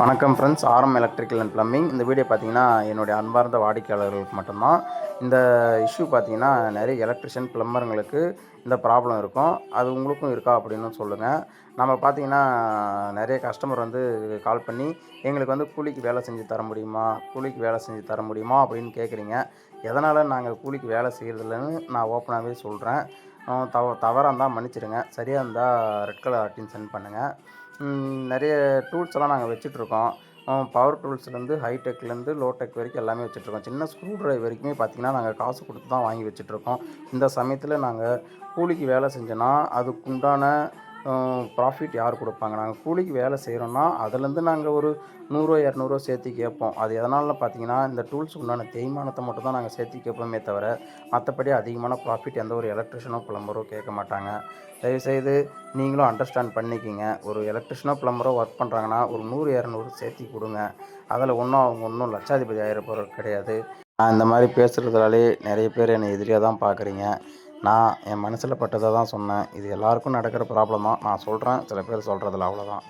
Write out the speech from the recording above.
வணக்கம் friends, RM electrical and plumbing. இந்த video பார்த்தீங்கன்னா என்னுடைய அன்பார்ந்த வாடிக்கையாளர்களுக்கு மட்டும்தான். இந்த இஷ்யூ பார்த்தீங்கன்னா நிறைய எலக்ட்ரிஷியன் ப்ளம்பருங்களுக்கு இந்த ப்ராப்ளம் இருக்கும். அது உங்களுக்கும் இருக்கா அப்படின்னு சொல்லுங்கள். நம்ம பார்த்தீங்கன்னா நிறைய கஸ்டமர் வந்து கால் பண்ணி எங்களுக்கு வந்து கூலிக்கு வேலை செஞ்சு தர முடியுமா, கூலிக்கு வேலை செஞ்சு தர முடியுமா அப்படின்னு கேட்குறீங்க. எதனால் நாங்கள் கூலிக்கு வேலை செய்கிறதில்லன்னு நான் ஓப்பனாகவே சொல்கிறேன். தவறாக இருந்தால் மன்னிச்சிடுங்க, சரியாக இருந்தால் ரெட் கலர் ஆர்டின் சென்ட் பண்ணுங்கள். நிறைய டூல்ஸ் எல்லாம் நாங்கள் வச்சுட்ருக்கோம். பவர் டூல்ஸ்லேருந்து ஹைடெக்லேருந்து லோடெக் வரைக்கும் எல்லாமே வச்சுட்ருக்கோம். சின்ன ஸ்க்ரூ ட்ரைவர் வரைக்குமே பார்த்திங்கன்னா நாங்கள் காசு கொடுத்து தான் வாங்கி வச்சுட்ருக்கோம். இந்த சமயத்தில் நாங்கள் கூலிக்கு வேலை செஞ்சோன்னா அதுக்குண்டான ப்ராஃபிட் யார் கொடுப்பாங்க? நாங்கள் கூலிக்கு வேலை செய்கிறோன்னா அதுலேருந்து நாங்கள் ஒரு 100 200 சேர்த்து கேட்போம். அது எதனால பார்த்தீங்கன்னா இந்த டூல்ஸுக்கு உண்டான தேய்மானத்தை மட்டும் தான் நாங்கள் சேர்த்து கேட்போமே தவிர மற்றபடி அதிகமான ப்ராஃபிட் எந்த ஒரு எலக்ட்ரிஷியனோ ப்ளம்பரோ கேட்க மாட்டாங்க. தயவுசெய்து நீங்களும் அண்டர்ஸ்டாண்ட் பண்ணிக்கிங்க. ஒரு எலக்ட்ரிஷனோ ப்ளம்பரோ ஒர்க் பண்ணுறாங்கன்னா ஒரு 100 200 சேர்த்தி கொடுங்க. அதில் அவங்க ஒன்றும் லட்சாதிபதி ஆகிற போகிறது கிடையாது. நான் இந்த மாதிரி பேசுகிறதுனாலே நிறைய பேர் என்னை எதிரியாக தான் பார்க்குறீங்க. நான் என் மனசில் பட்டதை தான் சொன்னேன். இது எல்லாருக்கும் நடக்கிற ப்ராப்ளம் தான். நான் சொல்கிறேன், சில பேர் சொல்கிறதில்ல, அவ்வளோதான்.